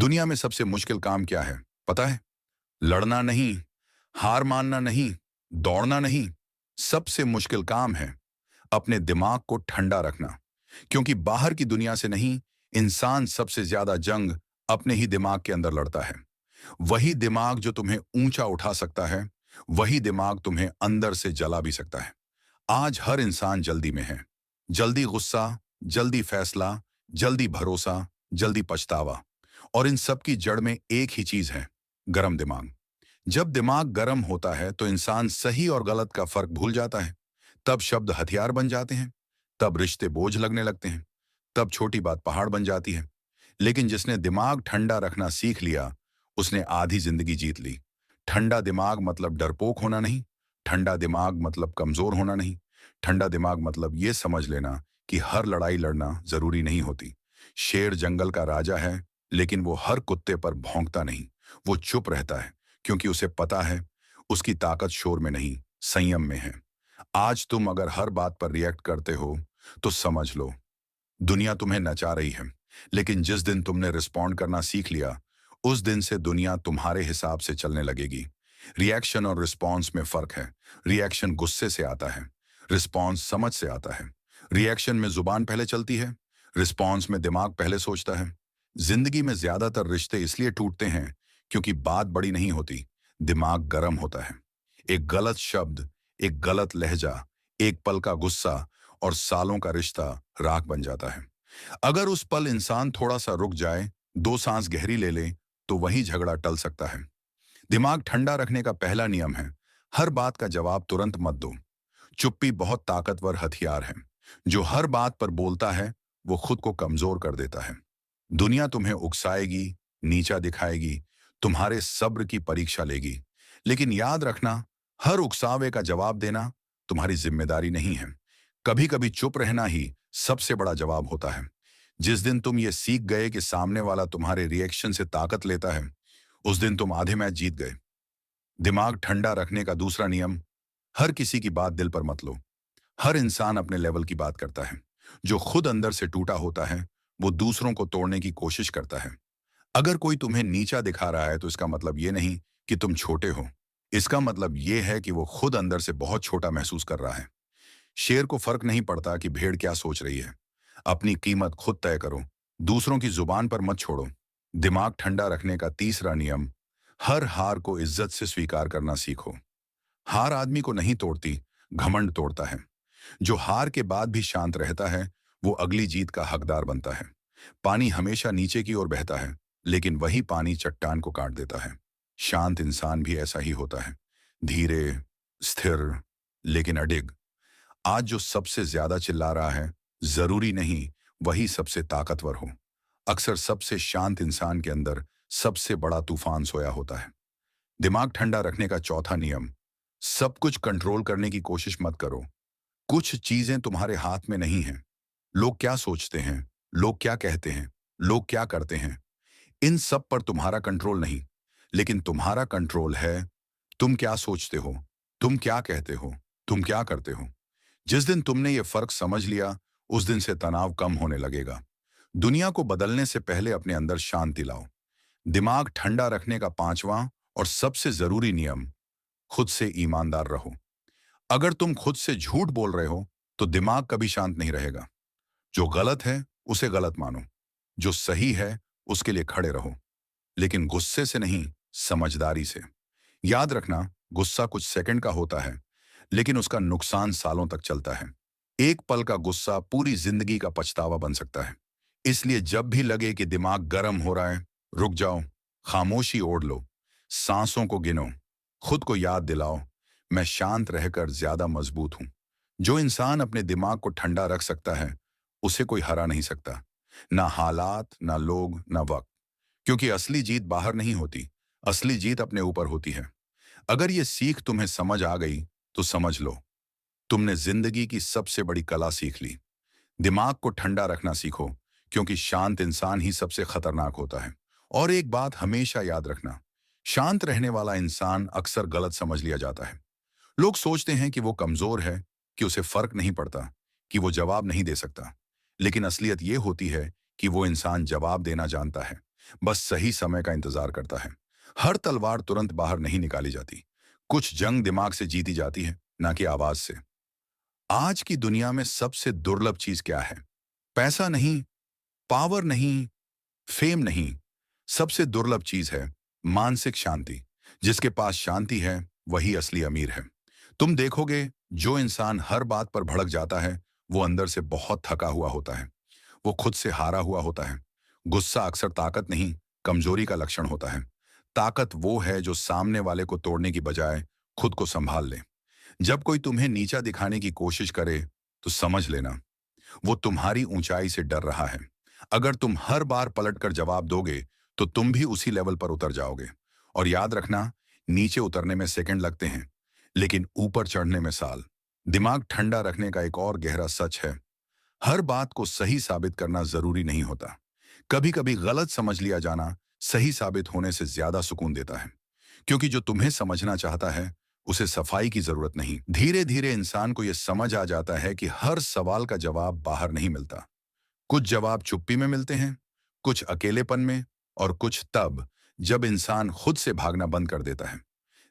दुनिया में सबसे मुश्किल काम क्या है पता है? लड़ना नहीं, हार मानना नहीं, दौड़ना नहीं। सबसे मुश्किल काम है अपने दिमाग को ठंडा रखना। क्योंकि बाहर की दुनिया से नहीं, इंसान सबसे ज्यादा जंग अपने ही दिमाग के अंदर लड़ता है। वही दिमाग जो तुम्हें ऊंचा उठा सकता है, वही दिमाग तुम्हें अंदर से जला भी सकता है। आज हर इंसान जल्दी में है। जल्दी गुस्सा, जल्दी फैसला, जल्दी भरोसा, जल्दी पछतावा। और इन सब की जड़ में एक ही चीज है, गरम दिमाग। जब दिमाग गरम होता है तो इंसान सही और गलत का फर्क भूल जाता है। तब शब्द हथियार बन जाते हैं, तब रिश्ते बोझ लगने लगते हैं, तब छोटी बात पहाड़ बन जाती है। लेकिन जिसने दिमाग ठंडा रखना सीख लिया, उसने आधी जिंदगी जीत ली। ठंडा दिमाग मतलब डरपोक होना नहीं, ठंडा दिमाग मतलब कमजोर होना नहीं, ठंडा दिमाग मतलब ये समझ लेना कि हर लड़ाई लड़ना जरूरी नहीं होती। शेर जंगल का राजा है, लेकिन वो हर कुत्ते पर भौंकता नहीं। वो चुप रहता है, क्योंकि उसे पता है उसकी ताकत शोर में नहीं, संयम में है। आज तुम अगर हर बात पर रिएक्ट करते हो, तो समझ लो दुनिया तुम्हें नचा रही है। लेकिन जिस दिन तुमने रिस्पॉन्ड करना सीख लिया, उस दिन से दुनिया तुम्हारे हिसाब से चलने लगेगी। रिएक्शन और रिस्पॉन्स में फर्क है। रिएक्शन गुस्से से आता है, रिस्पॉन्स समझ से आता है। रिएक्शन में जुबान पहले चलती है, रिस्पॉन्स में दिमाग पहले सोचता है। जिंदगी में ज्यादातर रिश्ते इसलिए टूटते हैं क्योंकि बात बड़ी नहीं होती, दिमाग गर्म होता है। एक गलत शब्द, एक गलत लहजा, एक पल का गुस्सा और सालों का रिश्ता राख बन जाता है। अगर उस पल इंसान थोड़ा सा रुक जाए, दो सांस गहरी ले ले, तो वही झगड़ा टल सकता है। दिमाग ठंडा रखने का पहला नियम है, हर बात का जवाब तुरंत मत दो। चुप्पी बहुत ताकतवर हथियार है। जो हर बात पर बोलता है, वो खुद को कमजोर कर देता है। दुनिया तुम्हें उकसाएगी, नीचा दिखाएगी, तुम्हारे सब्र की परीक्षा लेगी। लेकिन याद रखना, हर उकसावे का जवाब देना तुम्हारी जिम्मेदारी नहीं है। कभी कभी चुप रहना ही सबसे बड़ा जवाब होता है। जिस दिन तुम ये सीख गए कि सामने वाला तुम्हारे रिएक्शन से ताकत लेता है, उस दिन तुम आधे मैच जीत गए। दिमाग ठंडा रखने का दूसरा नियम, हर किसी की बात दिल पर मत लो। हर इंसान अपने लेवल की बात करता है। जो खुद अंदर से टूटा होता है, वो दूसरों को तोड़ने की कोशिश करता है। अगर कोई तुम्हें नीचा दिखा रहा है, तो इसका मतलब ये नहीं कि तुम छोटे हो। इसका मतलब ये है कि वो खुद अंदर से बहुत छोटा महसूस कर रहा है। शेर को फर्क नहीं पड़ता कि भेड़ क्या सोच रही है। अपनी कीमत खुद तय करो, दूसरों की जुबान पर मत छोड़ो। दिमाग ठंडा रखने का तीसरा नियम, हर हार को इज्जत से स्वीकार करना सीखो। हार आदमी को नहीं तोड़ती, घमंड तोड़ता है। जो हार के बाद भी शांत रहता है, वो अगली जीत का हकदार बनता है। पानी हमेशा नीचे की ओर बहता है, लेकिन वही पानी चट्टान को काट देता है। शांत इंसान भी ऐसा ही होता है, धीरे, स्थिर, लेकिन अडिग। आज जो सबसे ज्यादा चिल्ला रहा है, जरूरी नहीं वही सबसे ताकतवर हो। अक्सर सबसे शांत इंसान के अंदर सबसे बड़ा तूफान सोया होता है। दिमाग ठंडा रखने का चौथा नियम, सब कुछ कंट्रोल करने की कोशिश मत करो। कुछ चीजें तुम्हारे हाथ में नहीं हैं। लोग क्या सोचते हैं, लोग क्या कहते हैं, लोग क्या करते हैं, इन सब पर तुम्हारा कंट्रोल नहीं। लेकिन तुम्हारा कंट्रोल है, तुम क्या सोचते हो, तुम क्या कहते हो, तुम क्या करते हो। जिस दिन तुमने ये फर्क समझ लिया, उस दिन से तनाव कम होने लगेगा। दुनिया को बदलने से पहले अपने अंदर शांति लाओ। दिमाग ठंडा रखने का पांचवां और सबसे जरूरी नियम, खुद से ईमानदार रहो। अगर तुम खुद से झूठ बोल रहे हो, तो दिमाग कभी शांत नहीं रहेगा। जो गलत है उसे गलत मानो, जो सही है उसके लिए खड़े रहो। लेकिन गुस्से से नहीं, समझदारी से। याद रखना, गुस्सा कुछ सेकंड का होता है, लेकिन उसका नुकसान सालों तक चलता है। एक पल का गुस्सा पूरी जिंदगी का पछतावा बन सकता है। इसलिए जब भी लगे कि दिमाग गर्म हो रहा है, रुक जाओ, खामोशी ओढ़ लो, सांसों को गिनो, खुद को याद दिलाओ, मैं शांत रहकर ज्यादा मजबूत हूं। जो इंसान अपने दिमाग को ठंडा रख सकता है, उसे कोई हरा नहीं सकता। ना हालात, ना लोग, ना वक्त। क्योंकि असली जीत बाहर नहीं होती, असली जीत अपने ऊपर होती है। अगर ये सीख तुम्हें समझ आ गई, तो समझ लो तुमने जिंदगी की सबसे बड़ी कला सीख ली। दिमाग को ठंडा रखना सीखो, क्योंकि शांत इंसान ही सबसे खतरनाक होता है। और एक बात हमेशा याद रखना, शांत रहने वाला इंसान अक्सर गलत समझ लिया जाता है। लोग सोचते हैं कि वो कमजोर है, कि उसे फर्क नहीं पड़ता, कि वो जवाब नहीं दे सकता। लेकिन असलियत ये होती है कि वो इंसान जवाब देना जानता है, बस सही समय का इंतजार करता है। हर तलवार तुरंत बाहर नहीं निकाली जाती। कुछ जंग दिमाग से जीती जाती है, ना कि आवाज से। आज की दुनिया में सबसे दुर्लभ चीज क्या है? पैसा नहीं, पावर नहीं, फेम नहीं। सबसे दुर्लभ चीज है मानसिक शांति। जिसके पास शांति है वही असली अमीर है। तुम देखोगे, जो इंसान हर बात पर भड़क जाता है वो अंदर से बहुत थका हुआ होता है। वो खुद से हारा हुआ होता है। गुस्सा अक्सर ताकत नहीं, कमजोरी का लक्षण होता है। ताकत वो है जो सामने वाले को तोड़ने की बजाय खुद को संभाल ले। जब कोई तुम्हें नीचा दिखाने की कोशिश करे तो समझ लेना, वो तुम्हारी ऊंचाई से डर रहा है। अगर तुम हर बार पलटकर जवाब दोगे तो तुम भी उसी लेवल पर उतर जाओगे। और याद रखना, नीचे उतरने में सेकंड लगते हैं, लेकिन ऊपर चढ़ने में साल। दिमाग ठंडा रखने का एक और गहरा सच है, हर बात को सही साबित करना जरूरी नहीं होता। कभी कभी गलत समझ लिया जाना सही साबित होने से ज्यादा सुकून देता है। क्योंकि जो तुम्हें समझना चाहता है उसे सफाई की जरूरत नहीं। धीरे धीरे इंसान को यह समझ आ जाता है कि हर सवाल का जवाब बाहर नहीं मिलता। कुछ जवाब चुप्पी में मिलते हैं, कुछ अकेलेपन में, और कुछ तब जब इंसान खुद से भागना बंद कर देता है।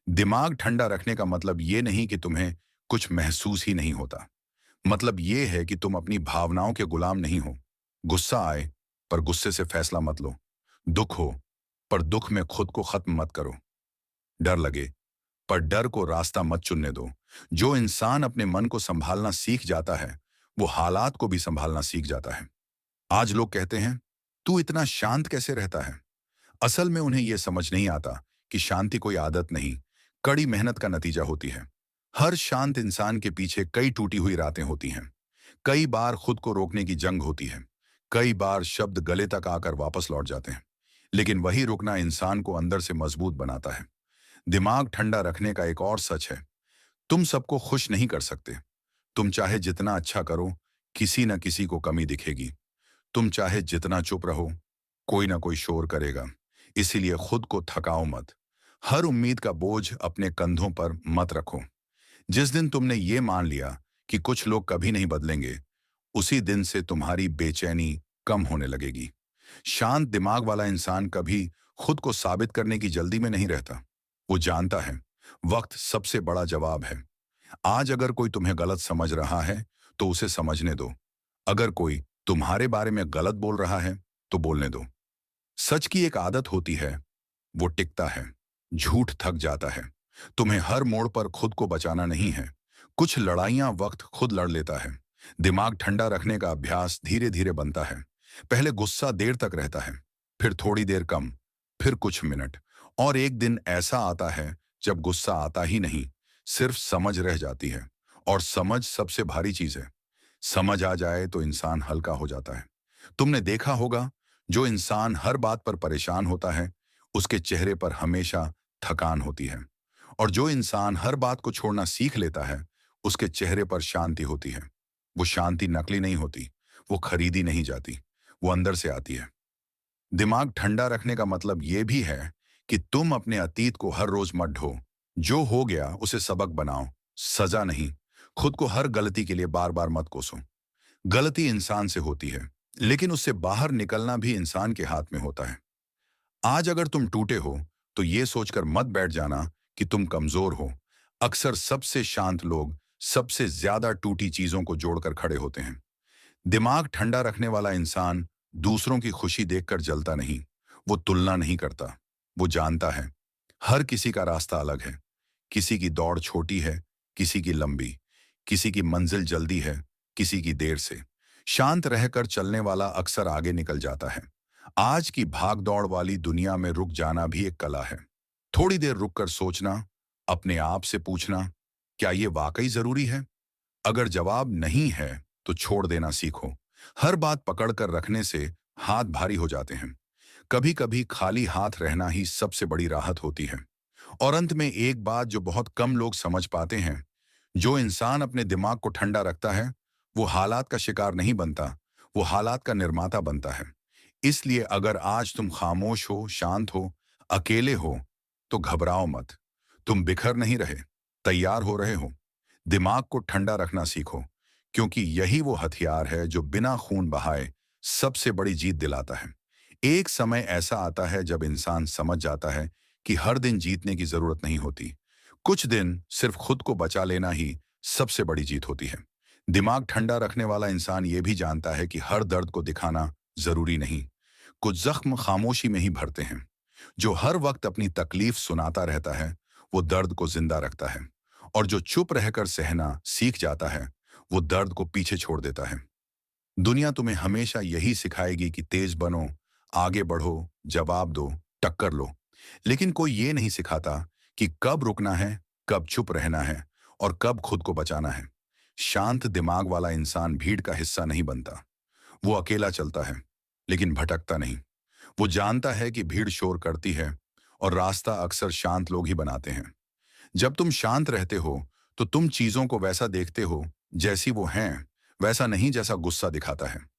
दिमाग ठंडा रखने का मतलब ये नहीं कि तुम्हें कुछ महसूस ही नहीं होता। मतलब ये है कि तुम अपनी भावनाओं के गुलाम नहीं हो। गुस्सा आए पर गुस्से से फैसला मत लो। दुख हो पर दुख में खुद को खत्म मत करो। डर लगे पर डर को रास्ता मत चुनने दो। जो इंसान अपने मन को संभालना सीख जाता है वो हालात को भी संभालना सीख जाता है। आज लोग कहते हैं, तू इतना शांत कैसे रहता है? असल में उन्हें यह समझ नहीं आता कि शांति कोई आदत नहीं, कड़ी मेहनत का नतीजा होती है। हर शांत इंसान के पीछे कई टूटी हुई रातें होती हैं। कई बार खुद को रोकने की जंग होती है। कई बार शब्द गले तक आकर वापस लौट जाते हैं। लेकिन वही रुकना इंसान को अंदर से मजबूत बनाता है। दिमाग ठंडा रखने का एक और सच है, तुम सबको खुश नहीं कर सकते। तुम चाहे जितना अच्छा करो, किसी न किसी को कमी दिखेगी। तुम चाहे जितना चुप रहो, कोई ना कोई शोर करेगा। इसीलिए खुद को थकाओ मत। हर उम्मीद का बोझ अपने कंधों पर मत रखो। जिस दिन तुमने ये मान लिया कि कुछ लोग कभी नहीं बदलेंगे, उसी दिन से तुम्हारी बेचैनी कम होने लगेगी। शांत दिमाग वाला इंसान कभी खुद को साबित करने की जल्दी में नहीं रहता। वो जानता है वक्त सबसे बड़ा जवाब है। आज अगर कोई तुम्हें गलत समझ रहा है तो उसे समझने दो। अगर कोई तुम्हारे बारे में गलत बोल रहा है तो बोलने दो। सच की एक आदत होती है, वो टिकता है। झूठ थक जाता है। तुम्हें हर मोड़ पर खुद को बचाना नहीं है। कुछ लड़ाइयां वक्त खुद लड़ लेता है। दिमाग ठंडा रखने का अभ्यास धीरे धीरे बनता है। पहले गुस्सा देर तक रहता है, फिर थोड़ी देर कम, फिर कुछ मिनट, और एक दिन ऐसा आता है जब गुस्सा आता ही नहीं, सिर्फ समझ रह जाती है। और समझ सबसे भारी चीज है। समझ आ जाए तो इंसान हल्का हो जाता है। तुमने देखा होगा, जो इंसान हर बात पर परेशान होता है उसके चेहरे पर हमेशा थकान होती है। और जो इंसान हर बात को छोड़ना सीख लेता है उसके चेहरे पर शांति होती है। वो शांति नकली नहीं होती, वो खरीदी नहीं जाती, वो अंदर से आती है। दिमाग ठंडा रखने का मतलब ये भी है कि तुम अपने अतीत को हर रोज मत ढो। जो हो गया उसे सबक बनाओ, सजा नहीं। खुद को हर गलती के लिए बार बार मत कोसो। गलती इंसान से होती है, लेकिन उससे बाहर निकलना भी इंसान के हाथ में होता है। आज अगर तुम टूटे हो तो ये सोचकर मत बैठ जाना कि तुम कमजोर हो। अक्सर सबसे शांत लोग सबसे ज्यादा टूटी चीजों को जोड़कर खड़े होते हैं। दिमाग ठंडा रखने वाला इंसान दूसरों की खुशी देखकर जलता नहीं, वो तुलना नहीं करता। वो जानता है हर किसी का रास्ता अलग है। किसी की दौड़ छोटी है, किसी की लंबी, किसी की मंजिल जल्दी है, किसी की देर से। शांत रहकर चलने वाला अक्सर आगे निकल जाता है। आज की भाग दौड़ वाली दुनिया में रुक जाना भी एक कला है। थोड़ी देर रुककर सोचना, अपने आप से पूछना, क्या ये वाकई जरूरी है? अगर जवाब नहीं है तो छोड़ देना सीखो। हर बात पकड़ कर रखने से हाथ भारी हो जाते हैं। कभी कभी खाली हाथ रहना ही सबसे बड़ी राहत होती है। और अंत में एक बात जो बहुत कम लोग समझ पाते हैं, जो इंसान अपने दिमाग को ठंडा रखता है वो हालात का शिकार नहीं बनता, वो हालात का निर्माता बनता है। इसलिए अगर आज तुम खामोश हो, शांत हो, अकेले हो, तो घबराओ मत। तुम बिखर नहीं रहे, तैयार हो रहे हो। दिमाग को ठंडा रखना सीखो, क्योंकि यही वो हथियार है जो बिना खून बहाए सबसे बड़ी जीत दिलाता है। एक समय ऐसा आता है जब इंसान समझ जाता है कि हर दिन जीतने की जरूरत नहीं होती। कुछ दिन सिर्फ खुद को बचा लेना ही सबसे बड़ी जीत होती है। दिमाग ठंडा रखने वाला इंसान ये भी जानता है कि हर दर्द को दिखाना जरूरी नहीं। कुछ जख्म खामोशी में ही भरते हैं। जो हर वक्त अपनी तकलीफ सुनाता रहता है, वो दर्द को जिंदा रखता है। और जो चुप रहकर सहना सीख जाता है, वो दर्द को पीछे छोड़ देता है। दुनिया तुम्हें हमेशा यही सिखाएगी कि तेज बनो, आगे बढ़ो, जवाब दो, टक्कर लो। लेकिन कोई ये नहीं सिखाता कि कब रुकना है, कब चुप रहना है और कब खुद को बचाना है। शांत दिमाग वाला इंसान भीड़ का हिस्सा नहीं बनता। वो अकेला चलता है, लेकिन भटकता नहीं। वो जानता है कि भीड़ शोर करती है और रास्ता अक्सर शांत लोग ही बनाते हैं। जब तुम शांत रहते हो, तो तुम चीजों को वैसा देखते हो जैसी वो हैं, वैसा नहीं जैसा गुस्सा दिखाता है।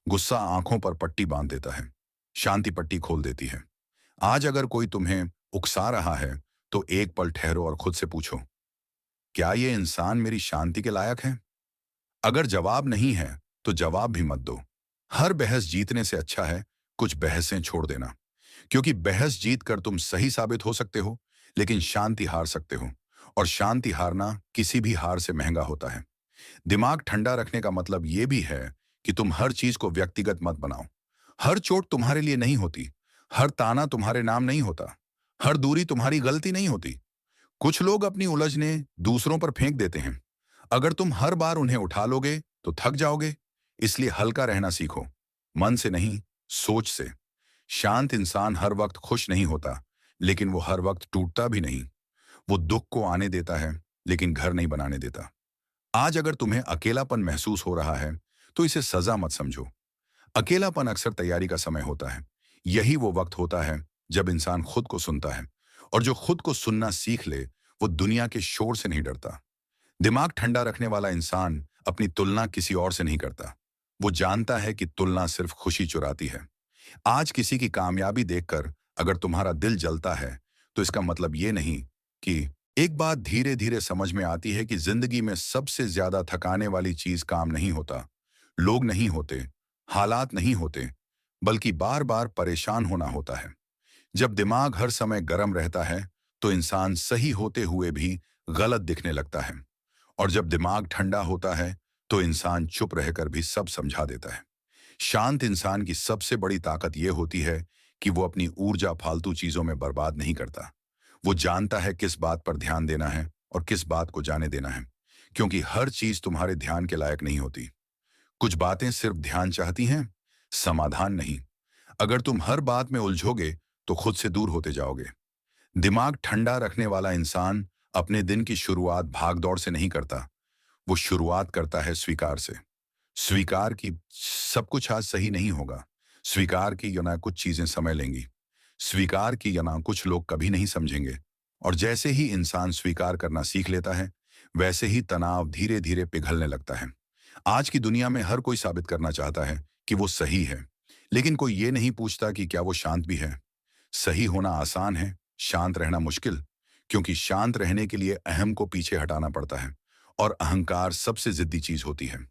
गुस्सा आंखों पर पट्टी बांध देता है, शांति पट्टी खोल देती है। आज अगर कोई तुम्हें उकसा रहा है, तो एक पल ठहरो और खुद से पूछो, क्या ये इंसान मेरी शांति के लायक है? अगर जवाब नहीं है, तो जवाब भी मत दो। हर बहस जीतने से अच्छा है कुछ बहसें छोड़ देना। क्योंकि बहस जीत कर तुम सही साबित हो सकते हो, लेकिन शांति हार सकते हो। और शांति हारना किसी भी हार से महंगा होता है। दिमाग ठंडा रखने का मतलब ये भी है कि तुम हर चीज को व्यक्तिगत मत बनाओ। हर चोट तुम्हारे लिए नहीं होती। हर ताना तुम्हारे नाम नहीं होता। हर दूरी तुम्हारी गलती नहीं होती। कुछ लोग अपनी उलझने दूसरों पर फेंक देते हैं। अगर तुम हर बार उन्हें उठा लोगे, तो थक जाओगे। इसलिए हल्का रहना सीखो, मन से नहीं, सोच से। शांत इंसान हर वक्त खुश नहीं होता, लेकिन वो हर वक्त टूटता भी नहीं। वो दुख को आने देता है, लेकिन घर नहीं बनाने देता। आज अगर तुम्हें अकेलापन महसूस हो रहा है, तो इसे सजा मत समझो। अकेलापन अक्सर तैयारी का समय होता है। यही वो वक्त होता है जब इंसान खुद को सुनता है। और जो खुद को सुनना सीख ले, वो दुनिया के शोर से नहीं डरता। दिमाग ठंडा रखने वाला इंसान अपनी तुलना किसी और से नहीं करता। वो जानता है कि तुलना सिर्फ खुशी चुराती है। आज किसी की कामयाबी देखकर अगर तुम्हारा दिल जलता है, तो इसका मतलब ये नहीं कि एक बात धीरे धीरे समझ में आती है कि जिंदगी में सबसे ज्यादा थकाने वाली चीज काम नहीं होता, लोग नहीं होते, हालात नहीं होते, बल्कि बार बार परेशान होना होता है। जब दिमाग हर समय गर्म रहता है, तो इंसान सही होते हुए भी गलत दिखने लगता है। और जब दिमाग ठंडा होता है, तो इंसान चुप रहकर भी सब समझा देता है। शांत इंसान की सबसे बड़ी ताकत यह होती है कि वो अपनी ऊर्जा फालतू चीजों में बर्बाद नहीं करता। वो जानता है किस बात पर ध्यान देना है और किस बात को जाने देना है। क्योंकि हर चीज तुम्हारे ध्यान के लायक नहीं होती। कुछ बातें सिर्फ ध्यान चाहती हैं, समाधान नहीं। अगर तुम हर बात में उलझोगे, तो खुद से दूर होते जाओगे। दिमाग ठंडा रखने वाला इंसान अपने दिन की शुरुआत भागदौड़ से नहीं करता। वो शुरुआत करता है स्वीकार से। स्वीकार की सब कुछ आज सही नहीं होगा। स्वीकार की या ना कुछ चीजें समय लेंगी। स्वीकार की या ना कुछ लोग कभी नहीं समझेंगे। और जैसे ही इंसान स्वीकार करना सीख लेता है, वैसे ही तनाव धीरे धीरे पिघलने लगता है। आज की दुनिया में हर कोई साबित करना चाहता है कि वो सही है, लेकिन कोई ये नहीं पूछता कि क्या वो शांत भी है। सही होना आसान है, शांत रहना मुश्किल। क्योंकि शांत रहने के लिए अहम को पीछे हटाना पड़ता है, और अहंकार सबसे जिद्दी चीज होती है।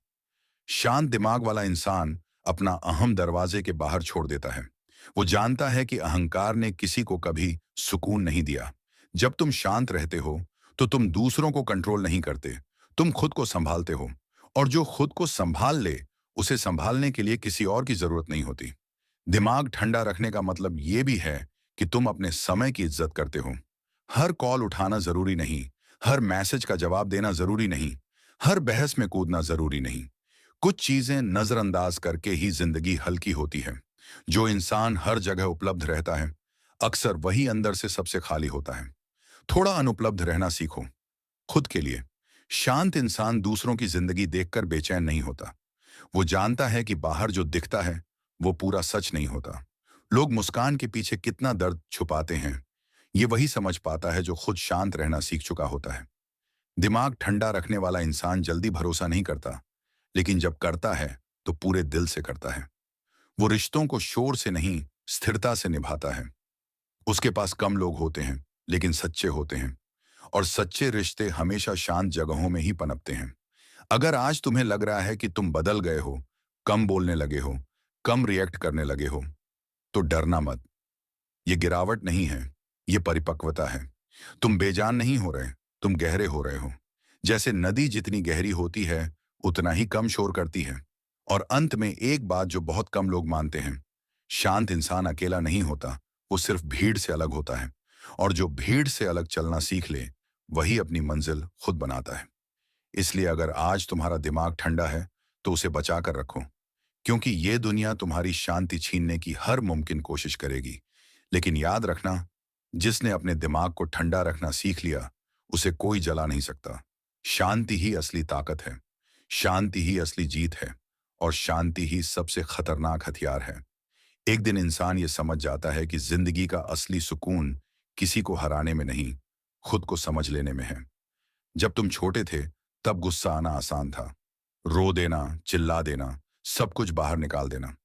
शांत दिमाग वाला इंसान अपना अहम दरवाजे के बाहर छोड़ देता है। वो जानता है कि अहंकार ने किसी को कभी सुकून नहीं दिया। जब तुम शांत रहते हो, तो तुम दूसरों को कंट्रोल नहीं करते, तुम खुद को संभालते हो। और जो खुद को संभाल ले, उसे संभालने के लिए किसी और की जरूरत नहीं होती। दिमाग ठंडा रखने का मतलब ये भी है कि तुम अपने समय की इज्जत करते हो। हर कॉल उठाना जरूरी नहीं, हर मैसेज का जवाब देना जरूरी नहीं, हर बहस में कूदना जरूरी नहीं। कुछ चीजें नजरअंदाज करके ही जिंदगी हल्की होती है। जो इंसान हर जगह उपलब्ध रहता है, अक्सर वही अंदर से सबसे खाली होता है। थोड़ा अनुपलब्ध रहना सीखो, खुद के लिए। शांत इंसान दूसरों की जिंदगी देखकर बेचैन नहीं होता। वो जानता है कि बाहर जो दिखता है, वो पूरा सच नहीं होता। लोग मुस्कान के पीछे कितना दर्द छुपाते हैं, ये वही समझ पाता है जो खुद शांत रहना सीख चुका होता है। दिमाग ठंडा रखने वाला इंसान जल्दी भरोसा नहीं करता, लेकिन जब करता है, तो पूरे दिल से करता है। वो रिश्तों को शोर से नहीं, स्थिरता से निभाता है। उसके पास कम लोग होते हैं, लेकिन सच्चे होते हैं। और सच्चे रिश्ते हमेशा शांत जगहों में ही पनपते हैं। अगर आज तुम्हें लग रहा है कि तुम बदल गए हो, कम बोलने लगे हो, कम रिएक्ट करने लगे हो, तो डरना मत। ये गिरावट नहीं है, ये परिपक्वता है। तुम बेजान नहीं हो रहे, तुम गहरे हो रहे हो। जैसे नदी जितनी गहरी होती है उतना ही कम शोर करती है। और अंत में एक बात जो बहुत कम लोग मानते हैं, शांत इंसान अकेला नहीं होता, वो सिर्फ भीड़ से अलग होता है। और जो भीड़ से अलग चलना सीख ले वही अपनी मंजिल खुद बनाता है। इसलिए अगर आज तुम्हारा दिमाग ठंडा है तो उसे बचा कर रखो, क्योंकि ये दुनिया तुम्हारी शांति छीनने की हर मुमकिन कोशिश करेगी। लेकिन याद रखना, जिसने अपने दिमाग को ठंडा रखना सीख लिया उसे कोई जला नहीं सकता। शांति ही असली ताकत है, शांति ही असली जीत है, और शांति ही सबसे खतरनाक हथियार है। एक दिन इंसान ये समझ जाता है कि जिंदगी का असली सुकून किसी को हराने में नहीं, खुद को समझ लेने में है। जब तुम छोटे थे तब गुस्सा आना आसान था, रो देना, चिल्ला देना, सब कुछ बाहर निकाल देना।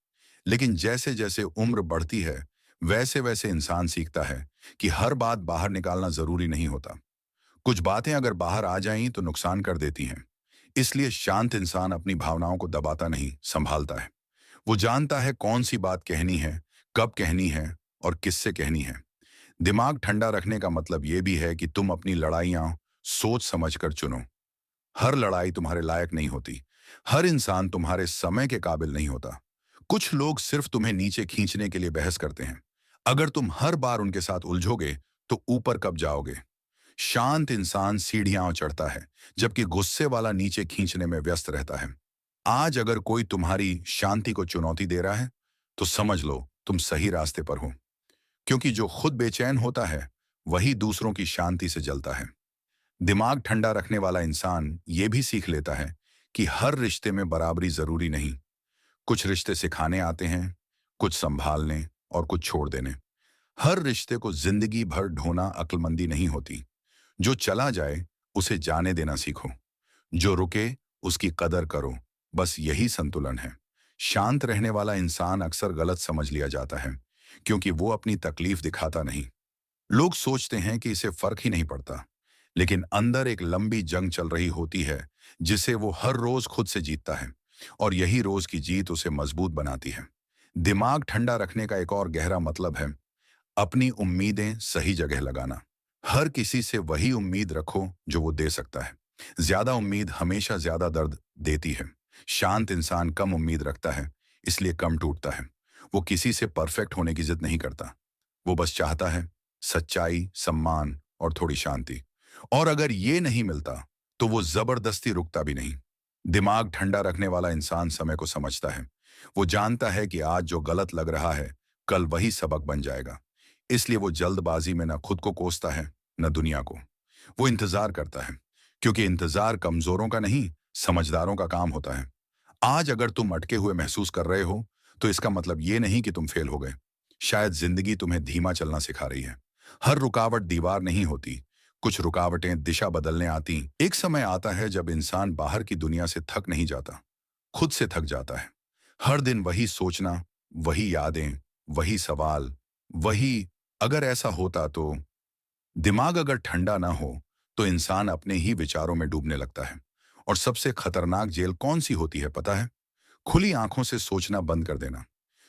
लेकिन जैसे जैसे उम्र बढ़ती है वैसे वैसे इंसान सीखता है कि हर बात बाहर निकालना जरूरी नहीं होता। कुछ बातें अगर बाहर आ जाएं तो नुकसान कर देती हैं। इसलिए शांत इंसान अपनी भावनाओं को दबाता नहीं, संभालता है। वो जानता है कौन सी बात कहनी है, कब कहनी है और किससे कहनी है। दिमाग ठंडा रखने का मतलब ये भी है कि तुम अपनी लड़ाइयां सोच समझकर चुनो। हर लड़ाई तुम्हारे लायक नहीं होती, हर इंसान तुम्हारे समय के काबिल नहीं होता। कुछ लोग सिर्फ तुम्हें नीचे खींचने के लिए बहस करते हैं। अगर तुम हर बार उनके साथ उलझोगे तो ऊपर कब जाओगे। शांत इंसान सीढ़ियां चढ़ता है, जबकि गुस्से वाला नीचे खींचने में व्यस्त रहता है। आज अगर कोई तुम्हारी शांति को चुनौती दे रहा है तो समझ लो तुम सही रास्ते पर हो, क्योंकि जो खुद बेचैन होता है वही दूसरों की शांति से जलता है। दिमाग ठंडा रखने वाला इंसान ये भी सीख लेता है कि हर रिश्ते में बराबरी जरूरी नहीं। कुछ रिश्ते सिखाने आते हैं, कुछ संभालने और कुछ छोड़ देने। हर रिश्ते को जिंदगी भर ढोना अक्लमंदी नहीं होती। जो चला जाए उसे जाने देना सीखो, जो रुके उसकी कदर करो। बस यही संतुलन है। शांत रहने वाला इंसान अक्सर गलत समझ लिया जाता है, क्योंकि वो अपनी तकलीफ दिखाता नहीं। लोग सोचते हैं कि इसे फर्क ही नहीं पड़ता, लेकिन अंदर एक लंबी जंग चल रही होती है जिसे वो हर रोज खुद से जीतता है, और यही रोज की जीत उसे मजबूत बनाती है। दिमाग ठंडा रखने का एक और गहरा मतलब है अपनी उम्मीदें सही जगह लगाना। हर किसी से वही उम्मीद रखो जो वो दे सकता है। ज्यादा उम्मीद हमेशा ज्यादा दर्द देती है। शांत इंसान कम उम्मीद रखता है, इसलिए कम टूटता है। वो किसी से परफेक्ट होने की जिद नहीं करता, वो बस चाहता है सच्चाई, सम्मान और थोड़ी शांति। और अगर ये नहीं मिलता तो वो जबरदस्ती रुकता भी नहीं। दिमाग ठंडा रखने वाला इंसान समय को समझता है। वो जानता है कि आज जो गलत लग रहा है कल वही सबक बन जाएगा। इसलिए वो जल्दबाजी में न खुद को कोसता है न दुनिया को। वो इंतजार करता है, क्योंकि इंतजार कमजोरों का नहीं, समझदारों का काम होता है। आज अगर तुम अटके हुए महसूस कर रहे हो तो इसका मतलब ये नहीं कि तुम फेल हो गए। शायद जिंदगी तुम्हें धीमा चलना सिखा रही है। हर रुकावट दीवार नहीं होती, कुछ रुकावटें दिशा बदलने आती। एक समय आता है जब इंसान बाहर की दुनिया से थक नहीं जाता, खुद से थक जाता है। हर दिन वही सोचना, वही यादें, वही सवाल, वही अगर ऐसा होता तो। दिमाग अगर ठंडा ना हो तो इंसान अपने ही विचारों में डूबने लगता है। और सबसे खतरनाक जेल कौन सी होती है पता है? खुली आंखों से सोचना बंद कर देना।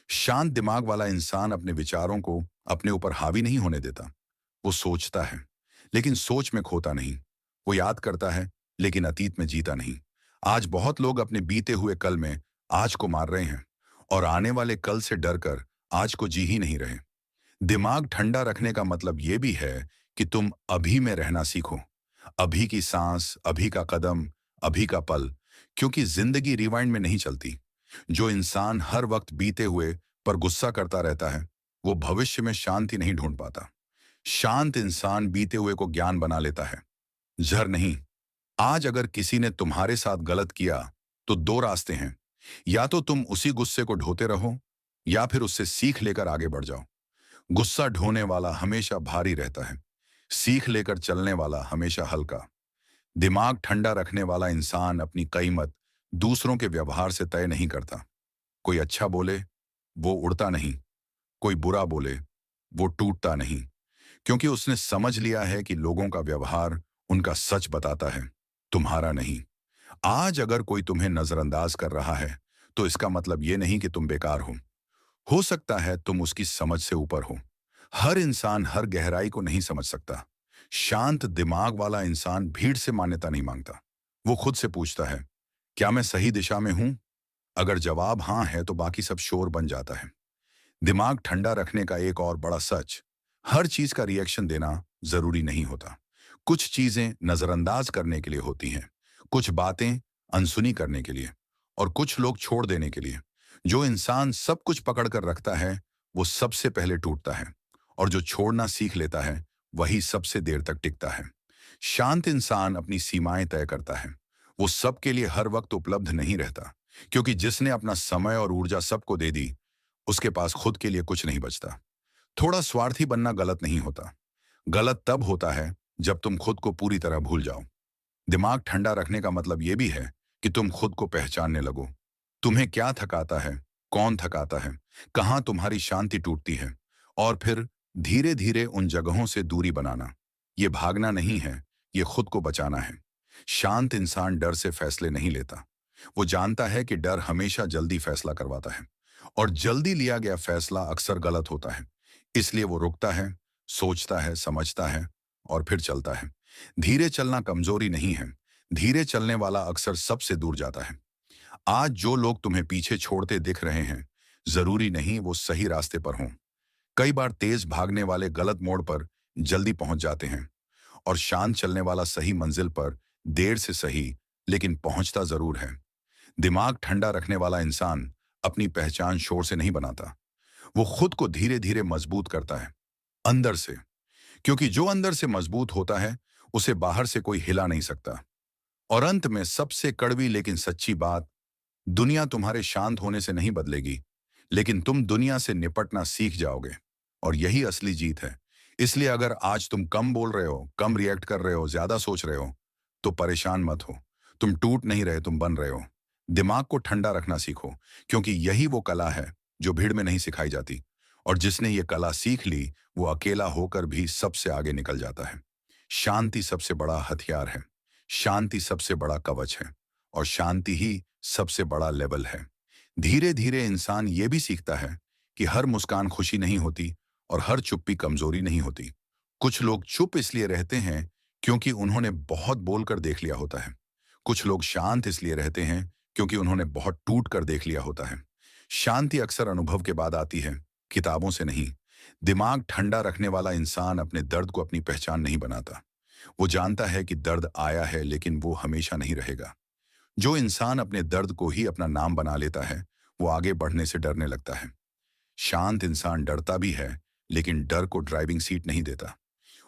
शांत दिमाग वाला इंसान अपने विचारों को अपने ऊपर हावी नहीं होने देता। वो सोचता है लेकिन सोच में खोता नहीं। वो याद करता है लेकिन अतीत में जीता नहीं। आज बहुत लोग अपने बीते हुए कल में आज को मार रहे हैं, और आने वाले कल से डरकर आज को जी ही नहीं रहे। दिमाग ठंडा रखने का मतलब ये भी है कि तुम अभी में रहना सीखो। अभी की सांस, अभी का कदम, अभी का पल, क्योंकि जिंदगी रिवाइंड में नहीं चलती। जो इंसान हर वक्त बीते हुए पर गुस्सा करता रहता है वो भविष्य में शांति नहीं ढूंढ पाता। शांत इंसान बीते हुए को ज्ञान बना लेता है, जहर नहीं। आज अगर किसी ने तुम्हारे साथ गलत किया तो दो रास्ते हैं, या तो तुम उसी गुस्से को ढोते रहो या फिर उससे सीख लेकर आगे बढ़ जाओ। गुस्सा ढोने वाला हमेशा भारी रहता है, सीख लेकर चलने वाला हमेशा हल्का। दिमाग ठंडा रखने वाला इंसान अपनी कीमत दूसरों के व्यवहार से तय नहीं करता। कोई अच्छा बोले वो उड़ता नहीं, कोई बुरा बोले वो टूटता नहीं, क्योंकि उसने समझ लिया है कि लोगों का व्यवहार उनका सच बताता है, तुम्हारा नहीं। आज अगर कोई तुम्हें नजरअंदाज कर रहा है तो इसका मतलब ये नहीं कि तुम बेकार हो। हो सकता है तुम उसकी समझ से ऊपर हो। हर इंसान हर गहराई को नहीं समझ सकता। शांत दिमाग वाला इंसान भीड़ से मान्यता नहीं मांगता। वो खुद से पूछता है, क्या मैं सही दिशा में हूं? अगर जवाब हाँ है तो बाकी सब शोर बन जाता है। दिमाग ठंडा रखने का एक और बड़ा सच, हर चीज का रिएक्शन देना जरूरी नहीं होता। कुछ चीजें नजरअंदाज करने के लिए होती हैं, कुछ बातें अनसुनी करने के लिए, और कुछ लोग छोड़ देने के लिए। जो इंसान सब कुछ पकड़ कर रखता है वो सबसे पहले टूटता है, और जो छोड़ना सीख लेता है वही सबसे देर तक टिकता है। शांत इंसान अपनी सीमाएं तय करता है। वो सबके लिए हर वक्त उपलब्ध नहीं रहता, क्योंकि जिसने अपना समय और ऊर्जा सबको दे दी उसके पास खुद के लिए कुछ नहीं बचता। थोड़ा स्वार्थी बनना गलत नहीं होता। गलत तब होता है जब तुम खुद को पूरी तरह भूल जाओ। दिमाग ठंडा रखने का मतलब यह भी है कि तुम खुद को पहचानने लगो। तुम्हें क्या थकाता है, कौन थकाता है, कहाँ तुम्हारी शांति टूटती है, और फिर धीरे धीरे उन जगहों से दूरी बनाना। ये भागना नहीं है, ये खुद को बचाना है। शांत इंसान डर से फैसले नहीं लेता। वो जानता है कि डर हमेशा जल्दी फैसला करवाता है, और जल्दी लिया गया फैसला अक्सर गलत होता है। इसलिए वो रुकता है, सोचता है, समझता है, और फिर चलता है। धीरे चलना कमजोरी नहीं है। धीरे चलने वाला अक्सर सबसे दूर जाता है। आज जो लोग तुम्हें पीछे छोड़ते दिख रहे हैं, जरूरी नहीं वो सही रास्ते पर हों। कई बार तेज भागने वाले गलत मोड़ पर जल्दी पहुंच जाते हैं, और शांत चलने वाला सही मंजिल पर देर से सही लेकिन पहुंचता जरूर है। दिमाग ठंडा रखने वाला इंसान अपनी पहचान शोर से नहीं बनाता। वो खुद को धीरे धीरे मजबूत करता है, अंदर से। क्योंकि जो अंदर से मजबूत होता है उसे बाहर से कोई हिला नहीं सकता। और अंत में सबसे कड़वी लेकिन सच्ची बात, दुनिया तुम्हारे शांत होने से नहीं बदलेगी, लेकिन तुम दुनिया से निपटना सीख जाओगे। और यही असली जीत है। इसलिए अगर आज तुम कम बोल रहे हो, कम रिएक्ट कर रहे हो, ज्यादा सोच रहे हो, तो परेशान मत हो। तुम टूट नहीं रहे, तुम बन रहे हो। दिमाग को ठंडा रखना सीखो, क्योंकि यही वो कला है जो भीड़ में नहीं सिखाई जाती। और जिसने ये कला सीख ली वो अकेला होकर भी सबसे आगे निकल जाता है। शांति सबसे बड़ा हथियार है। शांति सबसे बड़ा कवच है। और शांति ही सबसे बड़ा लेवल है। धीरे धीरे इंसान ये भी सीखता है कि हर मुस्कान खुशी नहीं होती, और हर चुप्पी कमजोरी नहीं होती। कुछ लोग चुप इसलिए रहते हैं क्योंकि उन्होंने बहुत बोलकर देख लिया होता है। कुछ लोग शांत इसलिए रहते हैं क्योंकि उन्होंने बहुत टूट कर देख लिया होता है। शांति अक्सर अनुभव के बाद आती है, किताबों से नहीं। दिमाग ठंडा रखने वाला इंसान अपने दर्द को अपनी पहचान नहीं बनाता। वो जानता है कि दर्द आया है लेकिन वो हमेशा नहीं रहेगा। जो इंसान अपने दर्द को ही अपना नाम बना लेता है वो आगे बढ़ने से डरने लगता है। शांत इंसान डरता भी है लेकिन डर को ड्राइविंग सीट नहीं देता।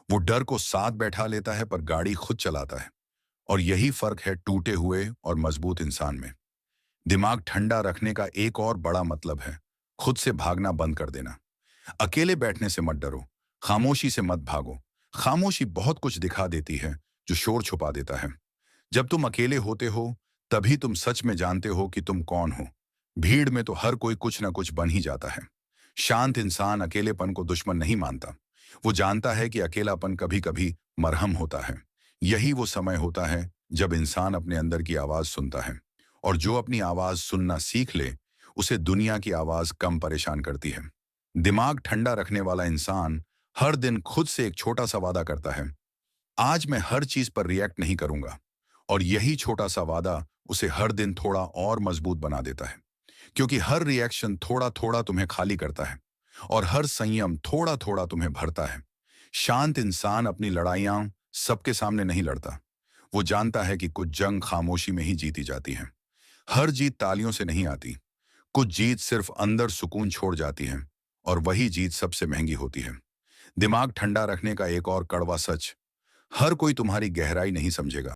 वो डर को साथ बैठा लेता है पर गाड़ी खुद चलाता है। और यही फर्क है टूटे हुए और मजबूत इंसान में। दिमाग ठंडा रखने का एक और बड़ा मतलब है खुद से भागना बंद कर देना। अकेले बैठने से मत डरो, खामोशी से मत भागो। खामोशी बहुत कुछ दिखा देती है जो शोर छुपा देता है। जब तुम अकेले होते हो तभी तुम सच में जानते हो कि तुम कौन हो। भीड़ में तो हर कोई कुछ ना कुछ बन ही जाता है। शांत इंसान अकेलेपन को दुश्मन नहीं मानता। वो जानता है कि अकेलापन कभी कभी मरहम होता है। यही वो समय होता है जब इंसान अपने अंदर की आवाज सुनता है। और जो अपनी आवाज सुनना सीख ले उसे दुनिया की आवाज कम परेशान करती है। दिमाग ठंडा रखने वाला इंसान हर दिन खुद से एक छोटा सा वादा करता है, आज मैं हर चीज पर रिएक्ट नहीं करूंगा। और यही छोटा सा वादा उसे हर दिन थोड़ा और मजबूत बना देता है। क्योंकि हर रिएक्शन थोड़ा थोड़ा तुम्हें खाली करता है, और हर संयम थोड़ा थोड़ा तुम्हें भरता है। शांत इंसान अपनी लड़ाइयां सबके सामने नहीं लड़ता। वो जानता है कि कुछ जंग खामोशी में ही जीती जाती है। हर जीत तालियों से नहीं आती। कुछ जीत सिर्फ अंदर सुकून छोड़ जाती है, और वही जीत सबसे महंगी होती है। दिमाग ठंडा रखने का एक और कड़वा सच, हर कोई तुम्हारी गहराई नहीं समझेगा।